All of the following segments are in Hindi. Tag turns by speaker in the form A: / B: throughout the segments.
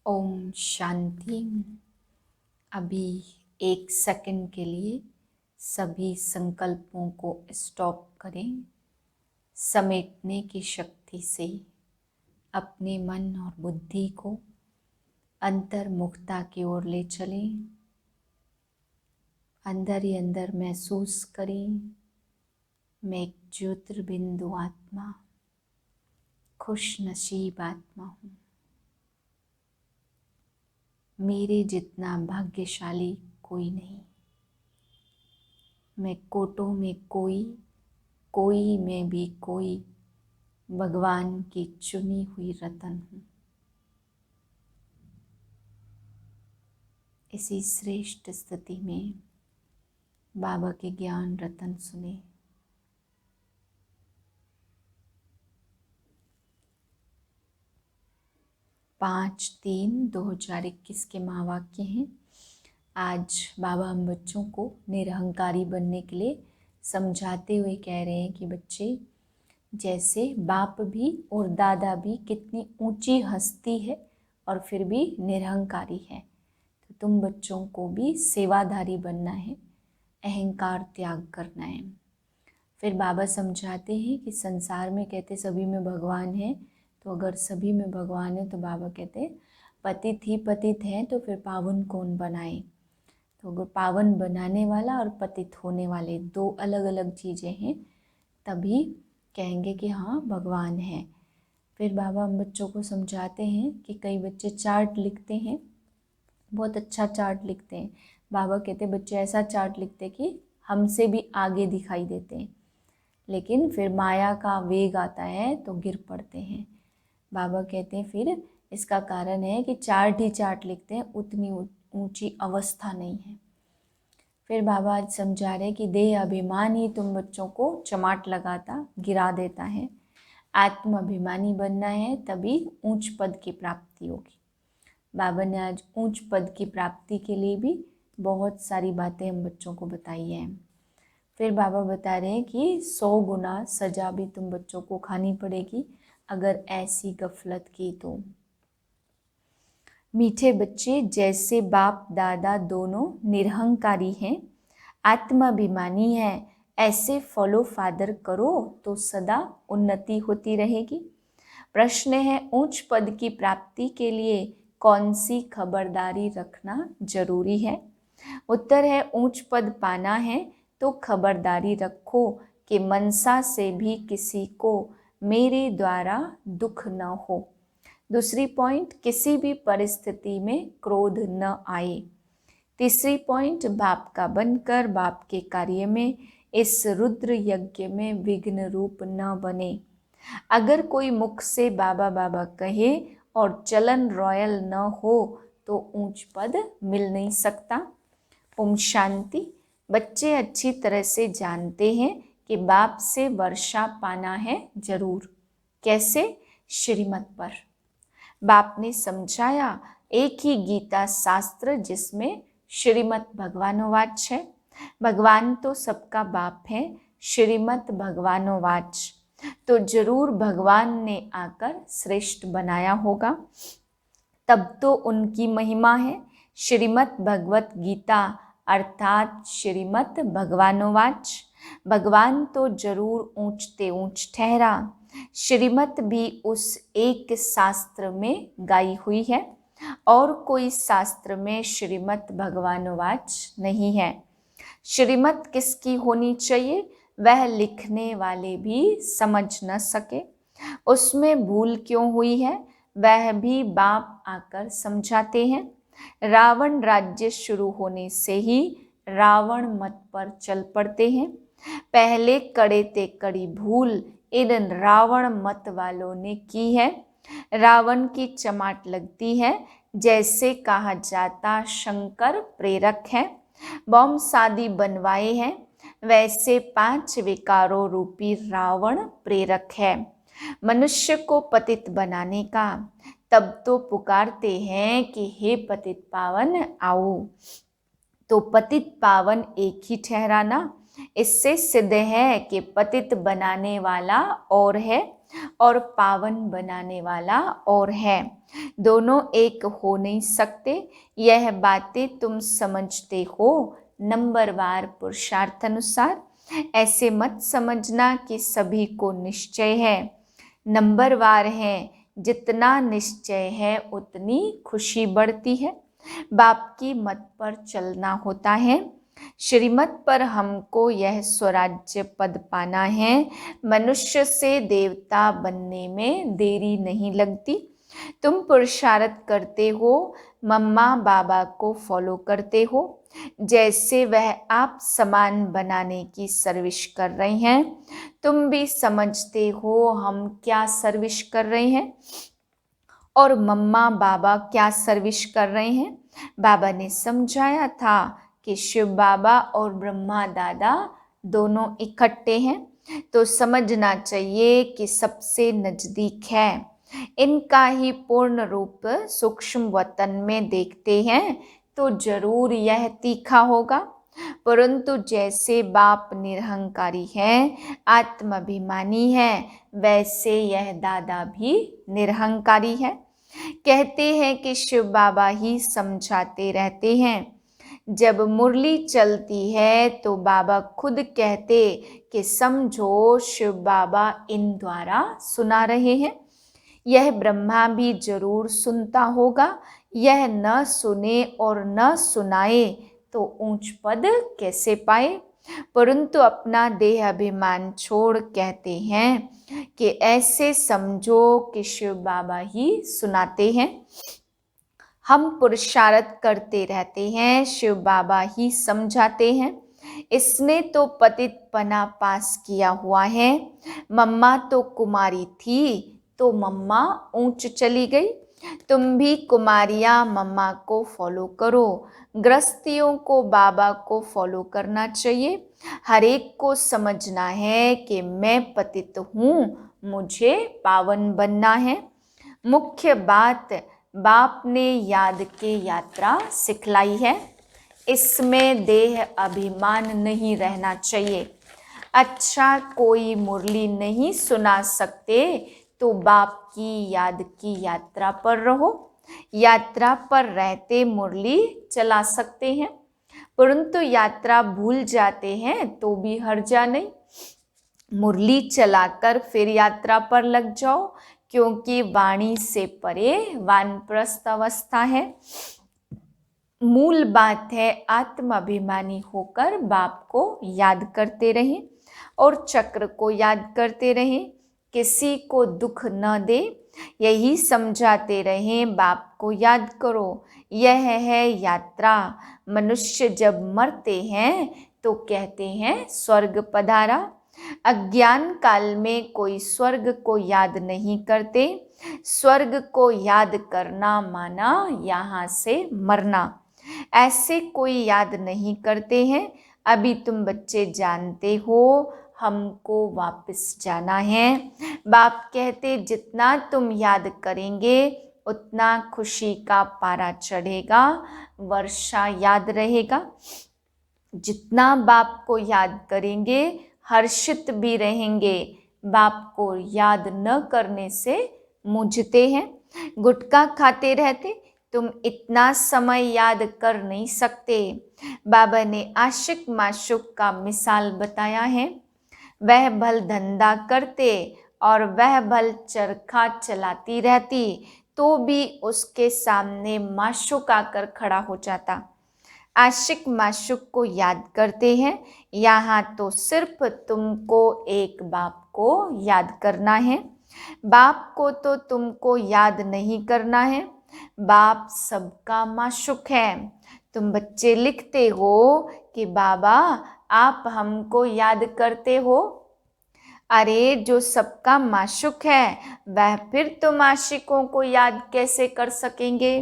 A: ओम शांति। अभी 1 सेकंड के लिए सभी संकल्पों को स्टॉप करें। समेटने की शक्ति से अपने मन और बुद्धि को अंतर्मुखता की ओर ले चलें। अंदर ही अंदर महसूस करें, मैं एक ज्योतिर्बिंदु आत्मा, खुश नसीब आत्मा हूँ। मेरे जितना भाग्यशाली कोई नहीं। मैं कोटों में कोई में भी कोई भगवान की चुनी हुई रतन हूँ। इसी श्रेष्ठ स्थिति में बाबा के ज्ञान रतन सुने। पाँच 3/2021 के महावाक्य हैं। आज बाबा हम बच्चों को निरहंकारी बनने के लिए समझाते हुए कह रहे हैं कि बच्चे, जैसे बाप भी और दादा भी कितनी ऊंची हस्ती है और फिर भी निरहंकारी है, तो तुम बच्चों को भी सेवाधारी बनना है, अहंकार त्याग करना है। फिर बाबा समझाते हैं कि संसार में कहते सभी में भगवान है, तो अगर सभी में भगवान है तो बाबा कहते पतित ही पतित हैं, तो फिर पावन कौन बनाए। तो अगर पावन बनाने वाला और पतित होने वाले दो अलग अलग चीज़ें हैं, तभी कहेंगे कि हाँ भगवान है। फिर बाबा हम बच्चों को समझाते हैं कि कई बच्चे चार्ट लिखते हैं, बहुत अच्छा चार्ट लिखते हैं। बाबा कहते बच्चे ऐसा चार्ट लिखते कि हमसे भी आगे दिखाई देते हैं, लेकिन फिर माया का वेग आता है तो गिर पड़ते हैं। बाबा कहते हैं फिर इसका कारण है कि चार्ट ही चार्ट लिखते हैं, उतनी ऊंची अवस्था नहीं है। फिर बाबा आज समझा रहे कि देह अभिमान ही तुम बच्चों को चमाट लगाता गिरा देता है। आत्म अभिमानी बनना है, तभी ऊंच पद की प्राप्ति होगी। बाबा ने आज ऊंच पद की प्राप्ति के लिए भी बहुत सारी बातें हम बच्चों को बताई हैं। फिर बाबा बता रहे हैं कि 100 गुना सजा भी तुम बच्चों को खानी पड़ेगी अगर ऐसी गफलत की तो। मीठे बच्चे, जैसे बाप दादा दोनों निरहंकारी हैं, आत्माभिमानी हैं, ऐसे फॉलो फादर करो तो सदा उन्नति होती रहेगी। प्रश्न है, उच्च पद की प्राप्ति के लिए कौन सी खबरदारी रखना जरूरी है? उत्तर है, उच्च पद पाना है तो खबरदारी रखो कि मनसा से भी किसी को मेरे द्वारा दुख न हो। दूसरी पॉइंट, किसी भी परिस्थिति में क्रोध न आए। तीसरी पॉइंट, बाप का बनकर बाप के कार्य में, इस रुद्र यज्ञ में विघ्न रूप न बने। अगर कोई मुख से बाबा बाबा कहे और चलन रॉयल न हो तो ऊंच पद मिल नहीं सकता। ओम शांति। बच्चे अच्छी तरह से जानते हैं कि बाप से वर्षा पाना है जरूर। कैसे? श्रीमत पर। बाप ने समझाया, एक ही गीता शास्त्र जिसमें श्रीमत भगवानोवाच है। भगवान तो सबका बाप है, श्रीमत भगवानोवाच तो जरूर भगवान ने आकर श्रेष्ठ बनाया होगा, तब तो उनकी महिमा है। श्रीमत भगवत गीता अर्थात श्रीमत भगवानोवाच, भगवान तो जरूर ऊंचते ऊंच ठहरा। श्रीमत भी उस एक शास्त्र में गाई हुई है, और कोई शास्त्र में श्रीमत भगवानोवाच नहीं है। श्रीमत किसकी होनी चाहिए, वह लिखने वाले भी समझ न सके। उसमें भूल क्यों हुई है, वह भी बाप आकर समझाते हैं। रावण राज्य शुरू होने से ही रावण मत पर चल पड़ते हैं। पहले कड़े ते कड़ी भूल इन रावण मत वालों ने की है। रावण की चमाट लगती है, जैसे कहा जाता शंकर प्रेरक है। बॉम्ब शादी बनवाए हैं, वैसे 5 विकारों रूपी रावण प्रेरक है। मनुष्य को पतित बनाने का, तब तो पुकारते हैं कि हे पतित पावन आओ। तो पतित पावन एक ही ठहराना, इससे सिद्ध है कि पतित बनाने वाला और है और पावन बनाने वाला और है। दोनों एक हो नहीं सकते। यह बातें तुम समझते हो नंबरवार पुरुषार्थ अनुसार। ऐसे मत समझना कि सभी को निश्चय है। नंबरवार है, जितना निश्चय है उतनी खुशी बढ़ती है। बाप की मत पर चलना होता है। श्रीमत पर हमको यह स्वराज्य पद पाना है। मनुष्य से देवता बनने में देरी नहीं लगती। तुम पुरुषार्थ करते हो, मम्मा बाबा को फॉलो करते हो। जैसे वह आप समान बनाने की सर्विस कर रहे हैं, तुम भी समझते हो हम क्या सर्विस कर रहे हैं और मम्मा बाबा क्या सर्विस कर रहे हैं। बाबा ने समझाया था कि शिव बाबा और ब्रह्मा दादा दोनों इकट्ठे हैं, तो समझना चाहिए कि सबसे नजदीक है। इनका ही पूर्ण रूप सूक्ष्म वतन में देखते हैं तो जरूर यह तीखा होगा। परंतु जैसे बाप निरहंकारी है, आत्माभिमानी है, वैसे यह दादा भी निरहंकारी है। कहते हैं कि शिव बाबा ही समझाते रहते हैं। जब मुरली चलती है तो बाबा खुद कहते कि समझो शिव बाबा इन द्वारा सुना रहे हैं। यह ब्रह्मा भी जरूर सुनता होगा। यह न सुने और न सुनाए तो ऊंच पद कैसे पाए। परंतु अपना देह अभिमान छोड़ कहते हैं कि ऐसे समझो कि शिव बाबा ही सुनाते हैं। हम पुरुषार्थ करते रहते हैं, शिव बाबा ही समझाते हैं। इसने तो पतित पना पास किया हुआ है। मम्मा तो कुमारी थी तो मम्मा ऊंच चली गई। तुम भी कुमारियां मम्मा को फॉलो करो। गृहस्थियों को बाबा को फॉलो करना चाहिए। हर एक को समझना है कि मैं पतित हूँ, मुझे पावन बनना है। मुख्य बात बाप ने याद के यात्रा सिखलाई है। इसमें देह अभिमान नहीं रहना चाहिए। अच्छा कोई मुरली नहीं सुना सकते तो बाप की याद की यात्रा पर रहो। यात्रा पर रहते मुरली चला सकते हैं, परंतु यात्रा भूल जाते हैं तो भी हर्जा नहीं। मुरली चलाकर फिर यात्रा पर लग जाओ, क्योंकि वाणी से परे वानप्रस्थ अवस्था है। मूल बात है आत्माभिमानी होकर बाप को याद करते रहें और चक्र को याद करते रहें। किसी को दुख न दे, यही समझाते रहें। बाप को याद करो, यह है यात्रा। मनुष्य जब मरते हैं तो कहते हैं स्वर्ग पधारा। अज्ञान काल में कोई स्वर्ग को याद नहीं करते। स्वर्ग को याद करना माना यहाँ से मरना। ऐसे कोई याद नहीं करते हैं। अभी तुम बच्चे जानते हो हमको वापस जाना है। बाप कहते जितना तुम याद करेंगे उतना खुशी का पारा चढ़ेगा, वर्षा याद रहेगा। जितना बाप को याद करेंगे हर्षित भी रहेंगे। बाप को याद न करने से मुझते हैं। गुटखा खाते रहते, तुम इतना समय याद कर नहीं सकते। बाबा ने आशिक माशुक का मिसाल बताया है। वह भल धंधा करते और वह भल चरखा चलाती रहती तो भी उसके सामने माशुक आकर खड़ा हो जाता। आशिक माशुक को याद करते हैं। यहाँ तो सिर्फ तुमको एक बाप को याद करना है। बाप को तो तुमको याद नहीं करना है। बाप सबका माशुक है। तुम बच्चे लिखते हो कि बाबा आप हमको याद करते हो। अरे जो सबका माशुक है वह फिर तुम आशिकों को याद कैसे कर सकेंगे।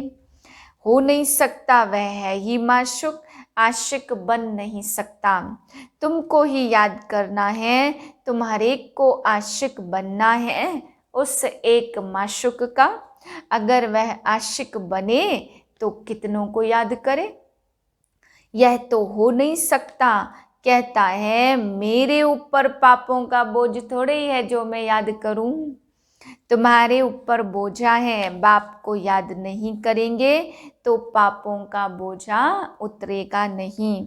A: हो नहीं सकता, वह है ही माशुक, आशिक बन नहीं सकता। तुमको ही याद करना है। तुम्हारे को आशिक बनना है उस एक माशुक का। अगर वह आशिक बने तो कितनों को याद करे। यह तो हो नहीं सकता। कहता है मेरे ऊपर पापों का बोझ थोड़े ही है जो मैं याद करूं। तुम्हारे ऊपर बोझा है, बाप को याद नहीं करेंगे तो पापों का बोझा उतरेगा नहीं।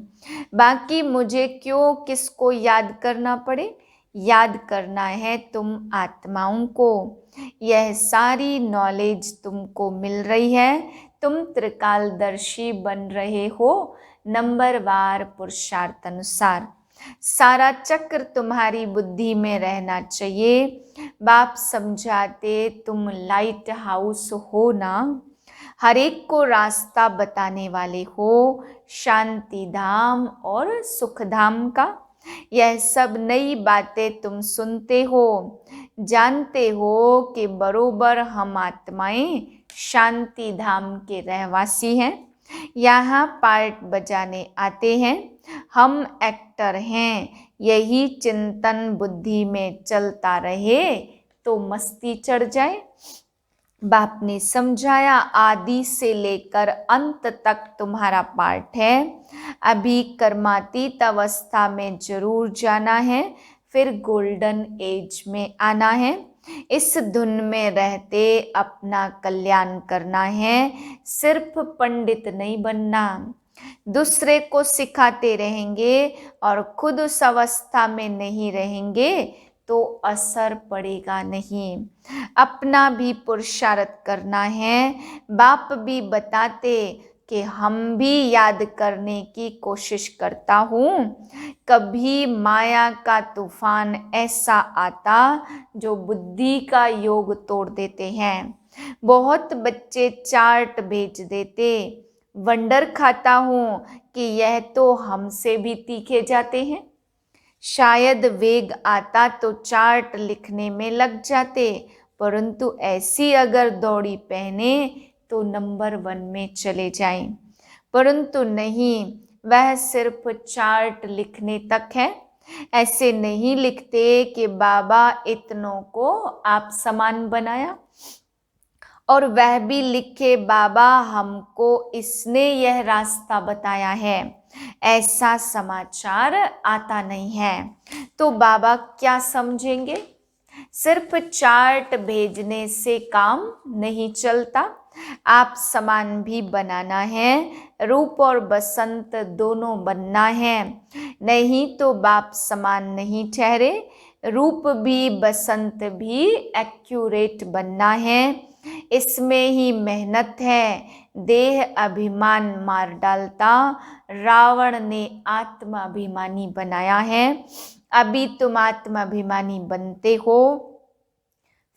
A: बाकी मुझे क्यों किसको याद करना पड़े, याद करना है तुम आत्माओं को। यह सारी नॉलेज तुमको मिल रही है, तुम त्रिकालदर्शी बन रहे हो नंबरवार पुरुषार्थ अनुसार। सारा चक्र तुम्हारी बुद्धि में रहना चाहिए। बाप समझाते तुम लाइट हाउस हो ना, हर एक को रास्ता बताने वाले हो, शांति धाम और सुख धाम का। यह सब नई बातें तुम सुनते हो, जानते हो कि बरोबर हम आत्माएं शांति धाम के रहवासी हैं। यहाँ पार्ट बजाने आते हैं, हम एक्टर हैं। यही चिंतन बुद्धि में चलता रहे तो मस्ती चढ़ जाए। बाप ने समझाया आदि से लेकर अंत तक तुम्हारा पार्ट है। अभी कर्मातीत अवस्था में जरूर जाना है, फिर गोल्डन एज में आना है। इस धुन में रहते अपना कल्याण करना है, सिर्फ पंडित नहीं बनना। दूसरे को सिखाते रहेंगे और खुद उस अवस्था में नहीं रहेंगे तो असर पड़ेगा नहीं। अपना भी पुरुषार्थ करना है। बाप भी बताते कि हम भी याद करने की कोशिश करता हूँ। कभी माया का तूफान ऐसा आता जो बुद्धि का योग तोड़ देते हैं। बहुत बच्चे चार्ट भेज देते, वंडर खाता हूँ कि यह तो हमसे भी तीखे जाते हैं। शायद वेग आता तो चार्ट लिखने में लग जाते, परंतु ऐसी अगर दौड़ी पहने तो नंबर 1 में चले जाएं। परंतु नहीं, वह सिर्फ चार्ट लिखने तक है। ऐसे नहीं लिखते कि बाबा इतनों को आप समान बनाया, और वह भी लिखे बाबा हमको इसने यह रास्ता बताया है। ऐसा समाचार आता नहीं है तो बाबा क्या समझेंगे। सिर्फ चार्ट भेजने से काम नहीं चलता, आप समान भी बनाना है। रूप और बसंत दोनों बनना है, नहीं तो बाप समान नहीं ठहरे। रूप भी बसंत भी एक्यूरेट बनना है, इसमें ही मेहनत है। देह अभिमान मार डालता, रावण ने आत्माभिमानी बनाया है। अभी तुम आत्माभिमानी बनते हो,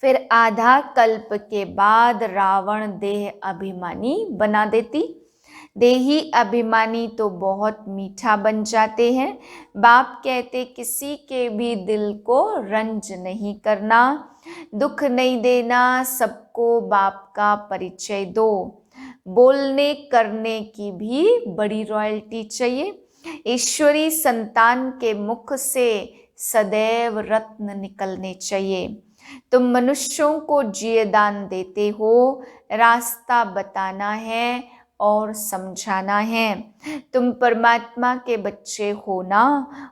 A: फिर आधा कल्प के बाद रावण देह अभिमानी बना देती। देही अभिमानी तो बहुत मीठा बन जाते हैं। बाप कहते किसी के भी दिल को रंज नहीं करना, दुख नहीं देना, सबको बाप का परिचय दो। बोलने करने की भी बड़ी रॉयल्टी चाहिए। ईश्वरी संतान के मुख से सदैव रत्न निकलने चाहिए। तुम मनुष्यों को जियदान देते हो, रास्ता बताना है और समझाना है। तुम परमात्मा के बच्चे हो ना,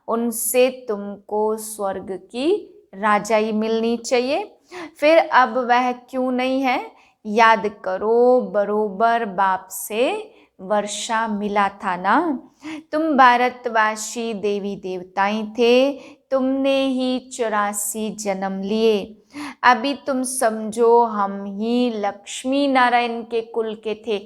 A: उनसे तुमको स्वर्ग की राजाई मिलनी चाहिए। फिर अब वह क्यों नहीं है, याद करो बरोबर बाप से वर्षा मिला था ना। तुम भारतवासी देवी देवताएं थे, तुमने ही 84 जन्म लिए। अभी तुम समझो हम ही लक्ष्मी नारायण के कुल के थे।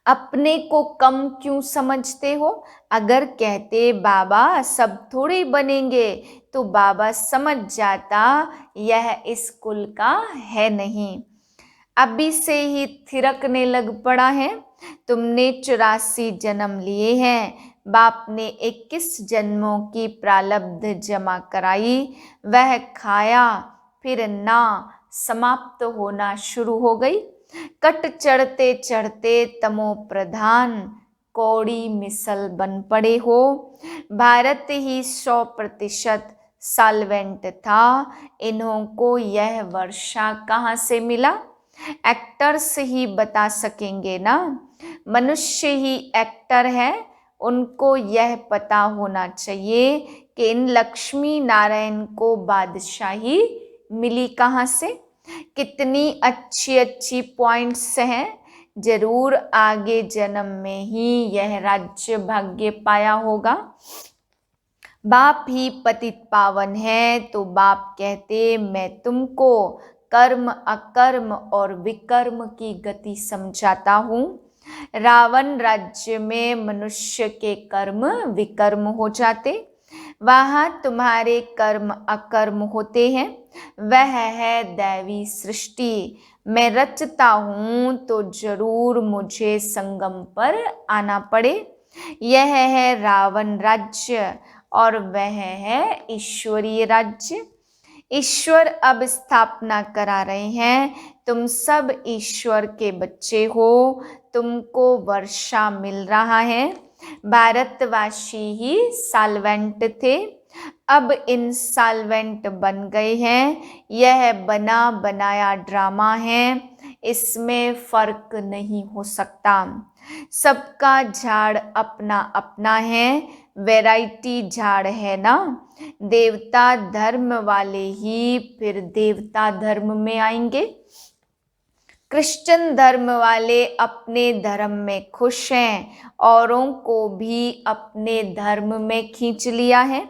A: अपने को कम क्यों समझते हो। अगर कहते बाबा सब थोड़े बनेंगे तो बाबा समझ जाता यह इस कुल का है नहीं। अभी से ही थिरकने लग पड़ा है। तुमने 84 जन्म लिए हैं। बाप ने 21 जन्मों की प्रारब्ध जमा कराई, वह खाया, फिर ना समाप्त होना शुरू हो गई। कट चढ़ते चढ़ते तमो प्रधान कौड़ी मिसल बन पड़े हो। भारत ही 100% साल्वेंट था, इन्हों को यह वर्षा कहाँ से मिला। एक्टर्स ही बता सकेंगे ना, मनुष्य ही एक्टर है। उनको यह पता होना चाहिए कि इन लक्ष्मी नारायण को बादशाही मिली कहाँ से? कितनी अच्छी अच्छी पॉइंट्स हैं। जरूर आगे जन्म में ही यह राज्य भाग्य पाया होगा। बाप ही पतित पावन है, तो बाप कहते मैं तुमको कर्म अकर्म और विकर्म की गति समझाता हूँ। रावण राज्य में मनुष्य के कर्म विकर्म हो जाते, वहाँ तुम्हारे कर्म अकर्म होते हैं। वह है दैवी सृष्टि। मैं रचता हूँ तो जरूर मुझे संगम पर आना पड़े। यह है रावण राज्य और वह है ईश्वरीय राज्य। ईश्वर अब स्थापना करा रहे हैं। तुम सब ईश्वर के बच्चे हो, तुमको वर्षा मिल रहा है। भारतवासी ही साल्वेंट थे, अब इंसॉल्वेंट बन गए हैं। यह बना बनाया ड्रामा है, इसमें फर्क नहीं हो सकता। सबका झाड़ अपना अपना है, वैरायटी झाड़ है ना। देवता धर्म वाले ही फिर देवता धर्म में आएंगे। क्रिश्चियन धर्म वाले अपने धर्म में खुश हैं, औरों को भी अपने धर्म में खींच लिया है।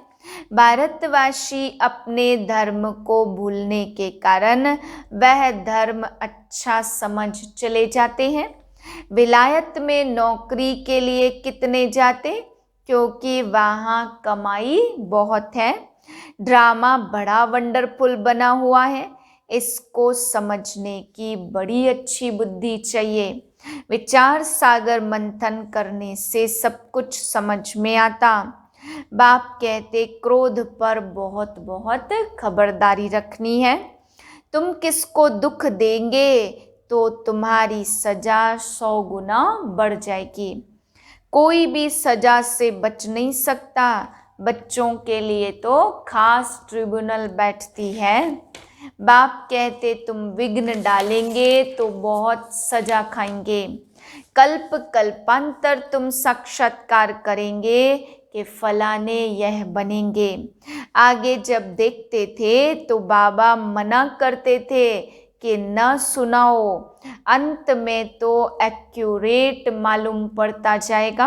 A: भारतवासी अपने धर्म को भूलने के कारण वह धर्म अच्छा समझ चले जाते हैं। विलायत में नौकरी के लिए कितने जाते? क्योंकि वहाँ कमाई बहुत है। ड्रामा बड़ा वंडरफुल बना हुआ है, इसको समझने की बड़ी अच्छी बुद्धि चाहिए। विचार सागर मंथन करने से सब कुछ समझ में आता। बाप कहते क्रोध पर बहुत बहुत खबरदारी रखनी है। तुम किसको दुख देंगे तो तुम्हारी सजा 100 गुना बढ़ जाएगी। कोई भी सजा से बच नहीं सकता। बच्चों के लिए तो खास ट्रिब्यूनल बैठती है। बाप कहते तुम विघ्न डालेंगे तो बहुत सजा खाएंगे। कल्प कल्पांतर तुम साक्षात्कार करेंगे कि फलाने यह बनेंगे। आगे जब देखते थे तो बाबा मना करते थे कि न सुनाओ, अंत में तो एक्यूरेट मालूम पड़ता जाएगा।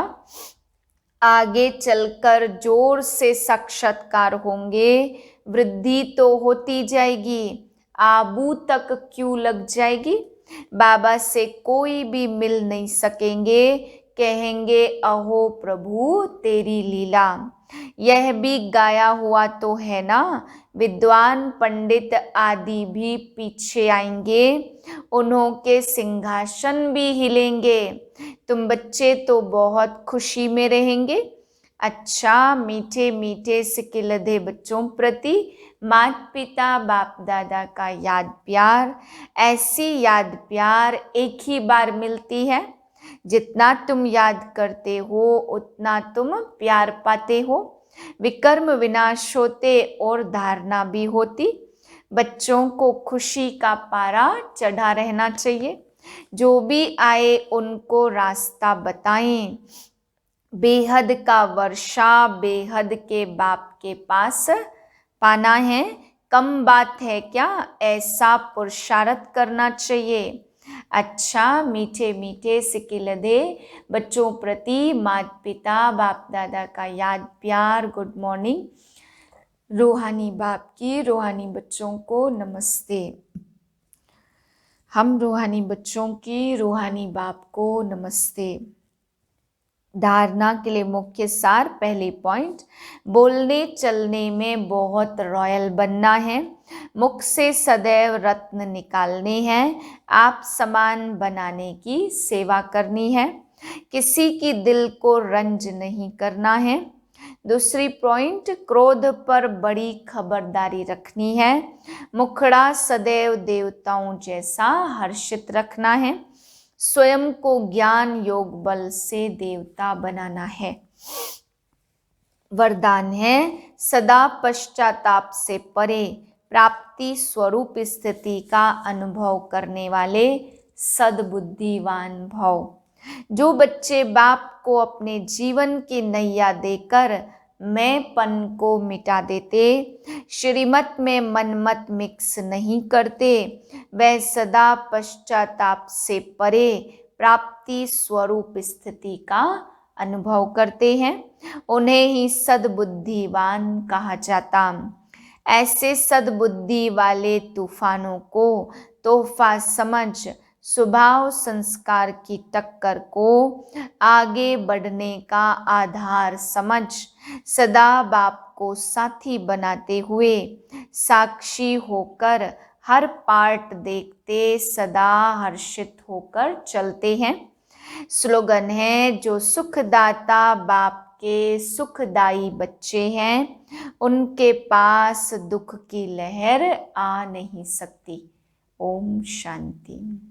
A: आगे चलकर जोर से साक्षात्कार होंगे, वृद्धि तो होती जाएगी, आबू तक क्यों लग जाएगी। बाबा से कोई भी मिल नहीं सकेंगे, कहेंगे अहो प्रभु तेरी लीला। यह भी गाया हुआ तो है ना, विद्वान पंडित आदि भी पीछे आएंगे, उन्हों के सिंहासन भी हिलेंगे। तुम बच्चे तो बहुत खुशी में रहेंगे। अच्छा, मीठे मीठे सिकिलधे बच्चों प्रति माता पिता बाप दादा का याद प्यार। ऐसी याद प्यार एक ही बार मिलती है। जितना तुम याद करते हो उतना तुम प्यार पाते हो। विकर्म विनाश होते और धारणा भी होती। बच्चों को खुशी का पारा चढ़ा रहना चाहिए। जो भी आए उनको रास्ता बताएं। बेहद का वर्षा बेहद के बाप के पास पाना है। कम बात है क्या, ऐसा पुरुषार्थ करना चाहिए। अच्छा, मीठे मीठे सिकिलधे बच्चों प्रति माता पिता बाप दादा का याद प्यार। Good morning. रूहानी बाप की रूहानी बच्चों को नमस्ते। हम रूहानी बच्चों की रूहानी बाप को नमस्ते। धारणा के लिए मुख्य सार। पहले पॉइंट, बोलने चलने में बहुत रॉयल बनना है। मुख से सदैव रत्न निकालने हैं। आप समान बनाने की सेवा करनी है। किसी की दिल को रंज नहीं करना है। दूसरी पॉइंट, क्रोध पर बड़ी खबरदारी रखनी है। मुखड़ा सदैव देवताओं जैसा हर्षित रखना है। स्वयं को ज्ञान योग बल से देवता बनाना है। वरदान है, सदा पश्चाताप से परे प्राप्ति स्वरूप स्थिति का अनुभव करने वाले सद्बुद्धिवान भव। जो बच्चे बाप को अपने जीवन की नैया देकर मैंपन को मिटा देते, श्रीमत में मनमत मिक्स नहीं करते, वह सदा पश्चाताप से परे प्राप्ति स्वरूप स्थिति का अनुभव करते हैं। उन्हें ही सद्बुद्धिवान कहा जाता। ऐसे सद्बुद्धि वाले तूफानों को तोहफा समझ स्वभाव संस्कार की टक्कर को आगे बढ़ने का आधार समझ सदा बाप को साथी बनाते हुए साक्षी होकर हर पार्ट देखते सदा हर्षित होकर चलते हैं। स्लोगन है, जो सुखदाता बाप के सुखदाई बच्चे हैं उनके पास दुख की लहर आ नहीं सकती। ओम शांति।